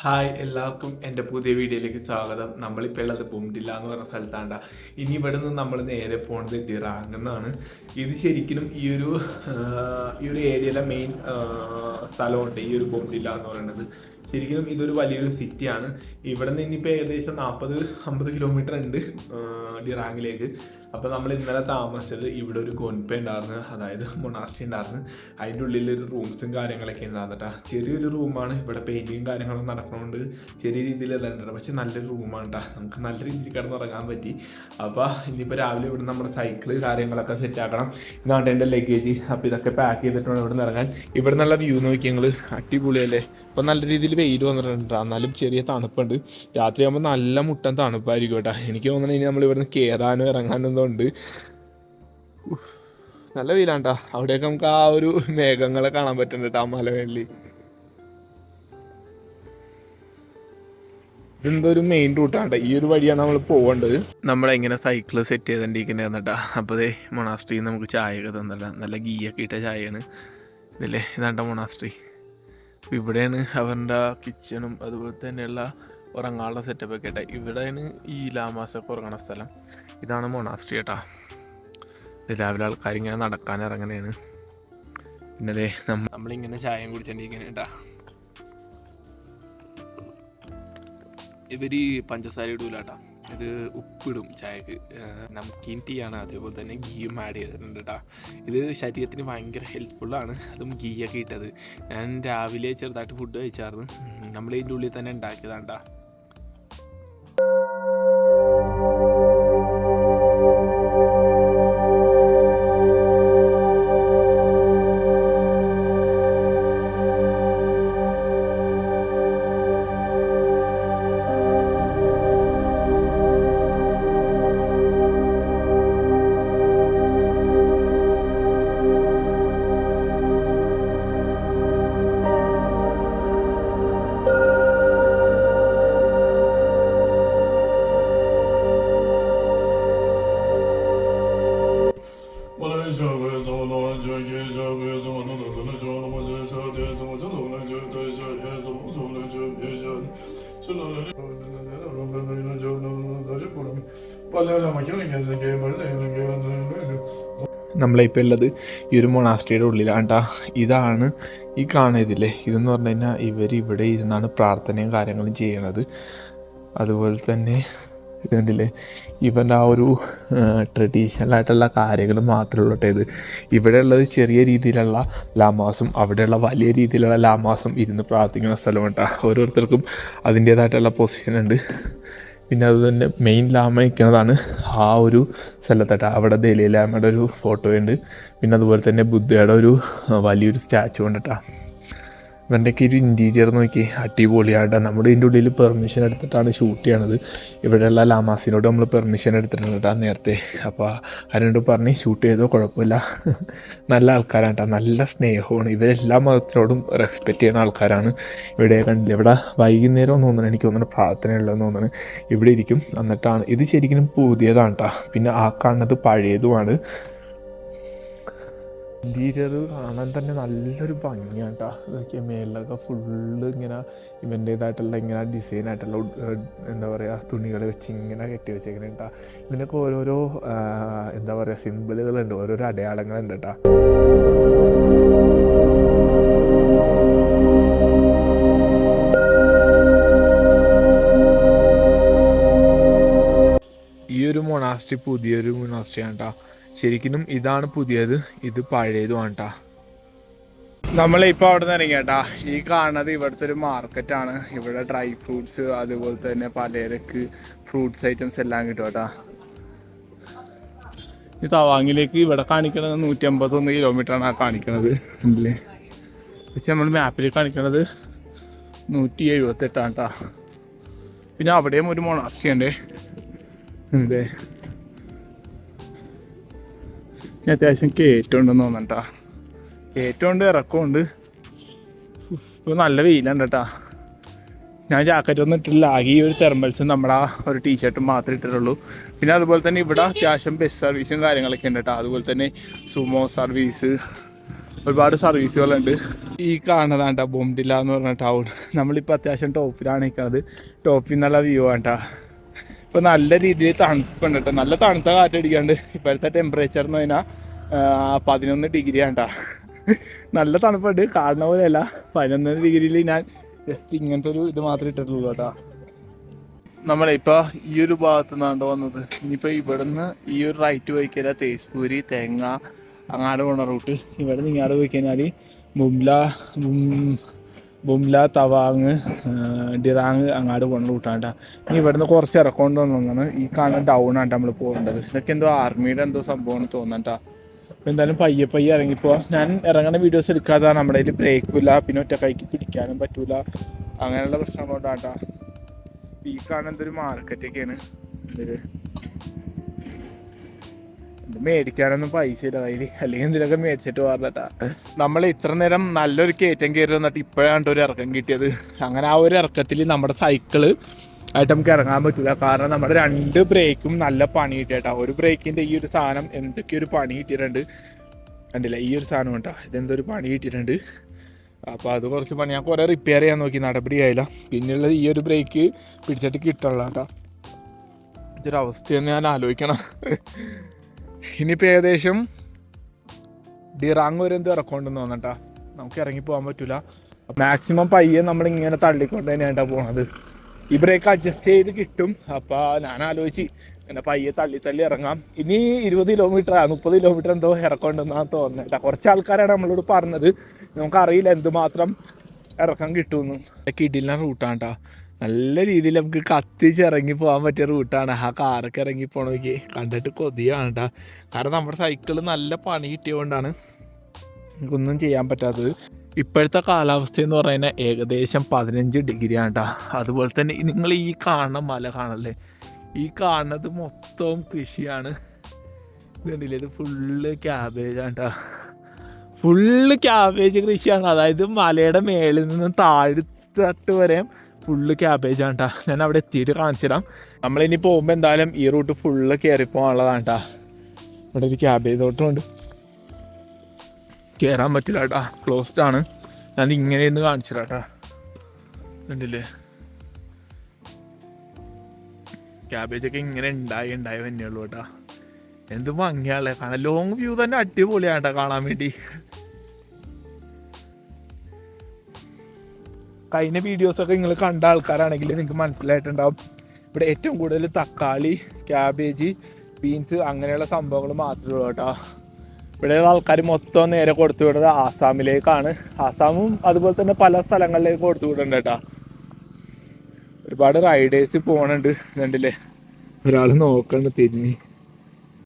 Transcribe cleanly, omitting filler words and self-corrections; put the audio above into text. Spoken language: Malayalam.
ഹായ് എല്ലാവർക്കും എൻ്റെ പുതിയ വീഡിയോയിലേക്ക് സ്വാഗതം. നമ്മളിപ്പോൾ ഉള്ളത് ബുംഡില്ല എന്ന് പറഞ്ഞ സ്ഥലത്താണ്ട. ഇനി ഇവിടെ നിന്ന് നമ്മൾ നേരെ പോകുന്നത് ഡിറാങ് എന്നാണ്. ഇത് ശരിക്കും ഈ ഒരു ഏരിയയിലെ മെയിൻ സ്ഥലമുണ്ട് ഈ ഒരു ബുംഡില്ല എന്ന് പറയുന്നത്. ശരിക്കും ഇതൊരു വലിയൊരു സിറ്റിയാണ്. ഇവിടെ നിന്ന് ഇനിയിപ്പോൾ ഏകദേശം 40-50 കിലോമീറ്റർ ഉണ്ട് ഡിറാങ്ങിലേക്ക്. അപ്പോൾ നമ്മൾ ഇന്നലെ താമസിച്ചത് ഇവിടെ ഒരു ഗൊൻപ ഉണ്ടായിരുന്നു, അതായത് മൊണാസ്ട്രി ഉണ്ടായിരുന്നു. അതിൻ്റെ ഉള്ളിൽ ഒരു റൂംസും കാര്യങ്ങളൊക്കെ ഉണ്ടായിരുന്നിട്ടാ. ചെറിയൊരു റൂമാണ്. ഇവിടെ പെയിൻറ്റിങ് കാര്യങ്ങളും നടക്കുന്നുണ്ട്. ചെറിയ രീതിയിൽ ഇതുണ്ട്, പക്ഷെ നല്ലൊരു റൂമാണ് കേട്ടോ. നമുക്ക് നല്ല രീതിയിൽ കിടന്നുറങ്ങാൻ പറ്റി. അപ്പോൾ ഇനിയിപ്പോൾ രാവിലെ ഇവിടെ നമ്മുടെ സൈക്കിള് കാര്യങ്ങളൊക്കെ സെറ്റ് ആക്കണം. ഇതാണ് എൻ്റെ ലഗേജ്. അപ്പോൾ ഇതൊക്കെ പാക്ക് ചെയ്തിട്ട് വേണം ഇവിടെ നിന്ന് ഇറങ്ങാൻ. ഇവിടെ നല്ല വ്യൂ നോക്കി ഞങ്ങൾ, അടിപൊളിയല്ലേ. ഇപ്പോൾ നല്ല രീതിയിൽ വെയിൽ വന്നിട്ടുണ്ട്, എന്നാലും ചെറിയ തണുപ്പുണ്ട്. രാത്രിയാകുമ്പോൾ നല്ല മുട്ടൻ തണുപ്പായിരിക്കും കേട്ടോ. എനിക്ക് തോന്നുന്നത് ഇനി നമ്മൾ ഇവിടുന്ന് കയറാനോ ഇറങ്ങാനോ എന്തോ ഉണ്ട്. നല്ല വെയിലാണ്ടാ. അവിടെയൊക്കെ നമുക്ക് ആ ഒരു മേഘങ്ങളെ കാണാൻ പറ്റുന്നുണ്ട് കേട്ടോ, ആ മലമേളിൽ. ഇതെന്തോ ഒരു മെയിൻ റൂട്ടാണ്. ഈ ഒരു വഴിയാണ് നമ്മൾ പോകേണ്ടത്. നമ്മളെങ്ങനെ സൈക്കിള് സെറ്റ് ചെയ്തിട്ടുണ്ടെങ്കിൽ എന്നിട്ടാ. അപ്പോൾ അതേ മൊണാസ്ട്രിയിൽ നമുക്ക് ചായയൊക്കെ തന്നില്ല, നല്ല ഗീയൊക്കെ ഇട്ട ചായയാണ് ഇതല്ലേ. ഇതാണ്ട മൊണാസ്ട്രി. ഇവിടെയാണ് അവരുടെ കിച്ചണും അതുപോലെ തന്നെയുള്ള ഉറങ്ങാനുള്ള സെറ്റപ്പൊക്കെ ആയിട്ട്. ഇവിടെയാണ് ഈ ലാമാസൊക്കെ ഉറങ്ങണ സ്ഥലം. ഇതാണ് മൊണാസ്ട്രി കേട്ടാ. രാവിലെ ആൾക്കാരിങ്ങനെ നടക്കാൻ ഇറങ്ങണേണ്. പിന്നെ നമ്മളിങ്ങനെ ചായയും കുടിച്ചിട്ടിങ്ങനെ കേട്ടാ. ഇവര് പഞ്ചസാര ഇടൂല കേട്ടാ, ഇത് ഉപ്പിടും ചായക്ക്. നംകീൻ ടീ ആണ്, അതേപോലെ തന്നെ ഗീയും ആഡ് ചെയ്തിട്ടുണ്ട് കേട്ടോ. ഇത് ശരീരത്തിന് ഭയങ്കര ഹെൽപ്ഫുള്ളാണ്, അതും ഗീയൊക്കെ ഇട്ടത്. ഞാൻ രാവിലെ ചെറുതായിട്ട് ഫുഡ് കഴിച്ചായിരുന്നു. നമ്മൾ ഇതിൻ്റെ ഉള്ളിൽ തന്നെ ഉണ്ടാക്കിയതാണ് കേട്ടോ. നമ്മളിപ്പോൾ ഉള്ളത് ഈ ഒരു മൊണാസ്ട്രിയുടെ ഉള്ളിലാണ് കേട്ടോ. ഇതാണ് ഈ കാണുന്നതില്ലേ, ഇതെന്ന് പറഞ്ഞു കഴിഞ്ഞാൽ ഇവർ ഇവിടെ ഇരുന്നാണ് പ്രാർത്ഥനയും കാര്യങ്ങളും ചെയ്യണത്. അതുപോലെ തന്നെ ഇതുണ്ടല്ലേ, ഇവൻ്റെ ആ ഒരു ട്രഡീഷണലായിട്ടുള്ള കാര്യങ്ങൾ മാത്രമേ ഉള്ളൂ കേട്ടോ. ഇവിടെ ഉള്ളത് ചെറിയ രീതിയിലുള്ള ലാമാസും അവിടെയുള്ള വലിയ രീതിയിലുള്ള ലാമാസും ഇരുന്ന് പ്രാർത്ഥിക്കുന്ന സ്ഥലം കേട്ടോ. ഓരോരുത്തർക്കും അതിൻ്റേതായിട്ടുള്ള പൊസിഷൻ ഉണ്ട്. പിന്നെ അതുതന്നെ മെയിൻ ലാമ നിൽക്കുന്നതാണ് ആ ഒരു സ്ഥലത്തേട്ടാ. അവിടെ ദലൈ ലാമയുടെ ഒരു ഫോട്ടോ ഉണ്ട്. പിന്നെ അതുപോലെ തന്നെ ബുദ്ധയുടെ ഒരു വലിയൊരു സ്റ്റാച്ചു ഉണ്ട് കേട്ടോ. ഇവൻ്റെയൊക്കെ ഒരു ഇൻറ്റീരിയർ നോക്കി അടിപൊളിയാണ്. നമ്മൾ ഇതിൻ്റെ ഉള്ളിൽ പെർമിഷൻ എടുത്തിട്ടാണ് ഷൂട്ട് ചെയ്യണത്. ഇവിടെയുള്ള ലാമാസിനോട് നമ്മൾ പെർമിഷൻ എടുത്തിട്ടുണ്ട് കേട്ടോ നേരത്തെ. അപ്പോൾ അതിനോട് പറഞ്ഞ് ഷൂട്ട് ചെയ്തോ കുഴപ്പമില്ല. നല്ല ആൾക്കാരാണ് കേട്ടോ, നല്ല സ്നേഹമാണ്. ഇവരെല്ലാ മതത്തിനോടും റെസ്പെക്റ്റ് ചെയ്യുന്ന ആൾക്കാരാണ്. ഇവിടെ കണ്ടില്ല, ഇവിടെ വൈകുന്നേരം തോന്നുന്നു, എനിക്ക് തോന്നുന്നു പ്രാർത്ഥനയുള്ളതെന്ന് തോന്നുന്നു. ഇവിടെ ഇരിക്കും. എന്നിട്ടാണ് ഇത് ശരിക്കും പുതിയതാണ് കേട്ടോ. പിന്നെ ആ കാണുന്നത് പഴയതുമാണ്. ഇൻറ്റീരിയർ കാണാൻ തന്നെ നല്ലൊരു ഭംഗിയാണ് കേട്ടോ. ഇതൊക്കെ മേളിലൊക്കെ ഫുള്ള് ഇങ്ങനെ ഇവൻ്റേതായിട്ടുള്ള ഇങ്ങനെ ഡിസൈനായിട്ടുള്ള എന്താ പറയുക തുണികൾ വെച്ച് ഇങ്ങനെ കെട്ടി വെച്ചേക്കുന്നത് കേട്ടോ. ഇതിനൊക്കെ ഓരോരോ എന്താ പറയുക സിമ്പിളുകളുണ്ട്, ഓരോരോ അടയാളങ്ങളുണ്ട് കേട്ടോ. ഈ ഒരു മൊണാസ്ട്രി പുതിയൊരു മൊണാസ്ട്രിയാണ് കേട്ടോ. ശരിക്കും ഇതാണ് പുതിയത്, ഇത് പഴയതുമാണ് കേട്ടോ. നമ്മളിപ്പോൾ അവിടെ നിന്ന് ഇറങ്ങി കേട്ടാ. ഈ കാണുന്നത് ഇവിടുത്തെ ഒരു മാർക്കറ്റാണ്. ഇവിടെ ഡ്രൈ ഫ്രൂട്ട്സ് അതുപോലെ തന്നെ പലചരക്ക് ഫ്രൂട്ട്സ് ഐറ്റംസ് എല്ലാം കിട്ടും കേട്ടോ. ഈ തവാങ്ങിലേക്ക് ഇവിടെ കാണിക്കണത് 151 കിലോമീറ്ററാണ് കാണിക്കണത് അല്ലേ. പക്ഷെ നമ്മൾ മാപ്പിൽ കാണിക്കണത് 178 കേട്ടോ. പിന്നെ അവിടെയും ഒരു മൊണാസ്ട്രി ഉണ്ട് അല്ലേ. അത്യാവശ്യം കയറ്റമുണ്ടെന്ന് തോന്നണ്ടാ. കയറ്റമുണ്ട്, ഇറക്കമുണ്ട്. ഇപ്പോൾ നല്ല വെയിലാണ് കേട്ടാ. ഞാൻ ജാക്കറ്റൊന്നും ഇട്ടില്ല, ആകെ ഈ ഒരു തെർമൽസും നമ്മുടെ ഒരു ടീഷർട്ടും മാത്രമേ ഇട്ടിട്ടുള്ളൂ. പിന്നെ അതുപോലെ തന്നെ ഇവിടെ അത്യാവശ്യം ബസ് സർവീസും കാര്യങ്ങളൊക്കെ ഉണ്ട് കേട്ടോ. അതുപോലെ തന്നെ സുമോ സർവീസ് ഒരുപാട് സർവീസുകളുണ്ട്. ഈ കാണുന്നതാണ്ട ബോംഡില്ല എന്ന് പറഞ്ഞ ടൗൺ. നമ്മളിപ്പോൾ അത്യാവശ്യം ടോപ്പിലാണ് നിൽക്കുന്നത്. ടോപ്പിൽ നിന്നുള്ള വ്യൂ ആണ്ടാ. ഇപ്പോൾ നല്ല രീതിയിൽ തണുപ്പുണ്ട് കേട്ടോ. നല്ല തണുത്ത കാറ്റടിക്കാണ്ട്. ഇപ്പോഴത്തെ ടെമ്പറേച്ചർ എന്ന് പറഞ്ഞാൽ 11 ഡിഗ്രി ആണ്ടാ. നല്ല തണുപ്പുണ്ട്. കാണുന്ന പോലെയല്ല. 11 ഡിഗ്രിയിൽ ഞാൻ ജസ്റ്റ് ഇങ്ങനത്തെ ഒരു ഇത് മാത്രമേ ഇട്ടിട്ടുള്ളൂ കേട്ടോ. നമ്മളിപ്പോൾ ഈ ഒരു ഭാഗത്ത് നിന്നാണ്ട് വന്നത്. ഇനിയിപ്പോൾ ഇവിടുന്ന് ഈ ഒരു റൈറ്റ് പോയി കഴിഞ്ഞാൽ തേസ്പൂരി, തേങ്ങ അങ്ങാട് പോണ റൂട്ട്. ഇവിടെ നിന്ന് ഇങ്ങാട് പോയി കഴിഞ്ഞാൽ ബുംല, തവാങ്, ഡിറാങ് അങ്ങാട് പോണ റൂട്ടാണ് കേട്ടോ. ഇനി ഇവിടുന്ന് കുറച്ച് ഇറക്കൊണ്ട് വന്നതാണ്. ഈ കാണുന്ന ഡൗൺ ആണ് നമ്മൾ പോകേണ്ടത്. ഇതൊക്കെ എന്തോ ആർമിയുടെ എന്തോ സംഭവമാണ് തോന്നട്ടാ. അപ്പോൾ എന്തായാലും പയ്യെ ഇറങ്ങിപ്പോവാം. ഞാൻ ഇറങ്ങുന്ന വീഡിയോസ് എടുക്കാതെ നമ്മുടെ കയ്യിൽ ബ്രേക്കും ഇല്ല, പിന്നെ ഒറ്റ കൈക്ക് പിടിക്കാനും പറ്റൂല, അങ്ങനെയുള്ള പ്രശ്നങ്ങളുണ്ടാട്ടാ. ഈ കാണുന്നത് ഒരു മാർക്കറ്റൊക്കെയാണ്. മേടിക്കാനൊന്നും പൈസ ഇല്ല കയ്യിൽ, അല്ലെങ്കിൽ എന്തിനൊക്കെ മേടിച്ചിട്ട് പറഞ്ഞിട്ടാ. നമ്മൾ ഇത്ര നേരം നല്ലൊരു കയറ്റം കയറി വന്നിട്ട് ഇപ്പോഴാണ് ഒരു ഇറക്കം കിട്ടിയത്. അങ്ങനെ ആ ഒരു ഇറക്കത്തിൽ നമ്മുടെ സൈക്കിള് ആയിട്ട് നമുക്ക് ഇറങ്ങാൻ പറ്റില്ല. കാരണം നമ്മുടെ 2 ബ്രേക്കും നല്ല പണി കിട്ടിയിട്ടാ. ഒരു ബ്രേക്കിൻ്റെ ഈ ഒരു സാധനം എന്തൊക്കെയൊരു പണി കിട്ടിയിട്ടുണ്ട് കണ്ടില്ല. ഈ ഒരു സാധനം കേട്ടോ, ഇതെന്തൊരു പണി കിട്ടിയിട്ടുണ്ട്. അപ്പോൾ അത് കുറച്ച് പണി. ഞാൻ കുറേ റിപ്പയർ ചെയ്യാൻ നോക്കി, നടപടി ആയില്ല. പിന്നെയുള്ളത് ഈ ഒരു ബ്രേക്ക് പിടിച്ചിട്ട് കിട്ടുള്ള കേട്ടോ. ഇതൊരു അവസ്ഥയെന്ന് ഞാൻ ആലോചിക്കണം. ഇനിയിപ്പോൾ ഏകദേശം ഡിറാങ് വരെ എന്ത് ഇറക്കൊണ്ടെന്ന് തോന്നട്ടാ. നമുക്ക് ഇറങ്ങി പോകാൻ പറ്റില്ല. മാക്സിമം പയ്യെ നമ്മളിങ്ങനെ തള്ളിക്കൊണ്ട് തന്നെയാണ് പോണത്. ഈ ബ്രേക്ക് അഡ്ജസ്റ്റ് ചെയ്ത് കിട്ടും. അപ്പോൾ ഞാൻ ആലോചിച്ച് ഇങ്ങനെ പയ്യെ തള്ളി ഇറങ്ങാം. ഇനി 20 കിലോമീറ്റർ 30 കിലോമീറ്റർ എന്തോ ഇറക്കൊണ്ടെന്നാണ് തോന്നുന്നത് കേട്ടോ. കുറച്ച് ആൾക്കാരാണ് നമ്മളോട് പറഞ്ഞത്. നമുക്കറിയില്ല എന്തുമാത്രം ഇറക്കം കിട്ടുമെന്ന്. കിടിലൻ റൂട്ടാണ് കേട്ടോ. നല്ല രീതിയിൽ നമുക്ക് കത്തിച്ച് ഇറങ്ങി പോകാൻ പറ്റിയ റൂട്ടാണ്. ആ കാറൊക്കെ ഇറങ്ങി പോകണമെങ്കിൽ കണ്ടിട്ട് കൊതിയാണ് കേട്ടോ. കാരണം നമ്മുടെ സൈക്കിള് നല്ല പണി കിട്ടിയതുകൊണ്ടാണ് നമുക്കൊന്നും ചെയ്യാൻ പറ്റാത്തത്. ഇപ്പോഴത്തെ കാലാവസ്ഥ എന്ന് പറയുന്നത് ഏകദേശം 15 ഡിഗ്രിയാണ് കേട്ടോ. അതുപോലെ തന്നെ നിങ്ങൾ ഈ കാണുന്ന മല കാണല്ലേ, ഈ കാണുന്നത് മൊത്തവും കൃഷിയാണ്. ഇതുണ്ടല്ലേ, ഇത് ഫുള്ള് ക്യാബേജാണ് കേട്ടോ. ഫുള്ള് ക്യാബേജ് കൃഷിയാണ്. അതായത് മലയുടെ മേളിൽ നിന്ന് താഴെത്തട്ട് വരെ ഫുള്ള് ക്യാബേജാണ് കേട്ടോ. ഞാൻ അവിടെ എത്തിയിട്ട് കാണിച്ചു തരാം. നമ്മളിനി പോകുമ്പോൾ എന്തായാലും ഈ റൂട്ട് ഫുള്ള് കയറിപ്പോകാനുള്ളതാണ് കേട്ടോ. ഇവിടെ ഒരു ക്യാബേജ് തോട്ടമുണ്ട്, കയറാൻ പറ്റില്ല കേട്ടോ, ക്ലോസ്ഡ് ആണ്. ഞാൻ ഇങ്ങനെയൊന്ന് കാണിച്ചു തരാം കേട്ടോ. ഉണ്ടല്ലേ, ക്യാബേജൊക്കെ ഇങ്ങനെ ഉണ്ടായി തന്നെയുള്ളൂ കേട്ടോ. എന്ത് ഭംഗിയാണല്ലേ കാണാൻ. ലോങ് വ്യൂ തന്നെ അടിപൊളിയാണ് കേട്ടോ കാണാൻ വേണ്ടി. കഴിഞ്ഞ വീഡിയോസൊക്കെ നിങ്ങൾ കണ്ട ആൾക്കാരാണെങ്കിൽ നിങ്ങൾക്ക് മനസ്സിലായിട്ടുണ്ടാവും. ഇവിടെ ഏറ്റവും കൂടുതൽ തക്കാളി, ക്യാബേജ്, ബീൻസ് അങ്ങനെയുള്ള സംഭവങ്ങൾ മാത്രമേ ഉള്ളൂ കേട്ടോ. ഇവിടെയുള്ള ആൾക്കാർ മൊത്തം നേരെ കൊടുത്തു വിടുന്നത് ആസാമിലേക്കാണ്. ആസാമും അതുപോലെ തന്നെ പല സ്ഥലങ്ങളിലേക്ക് കൊടുത്തു വിടുന്നുണ്ട് കേട്ടോ. ഒരുപാട് റൈഡേഴ്സ് പോകണുണ്ട്. കണ്ടില്ലേ, ഒരാൾ നോക്കണ്ട് തിരിഞ്ഞ്.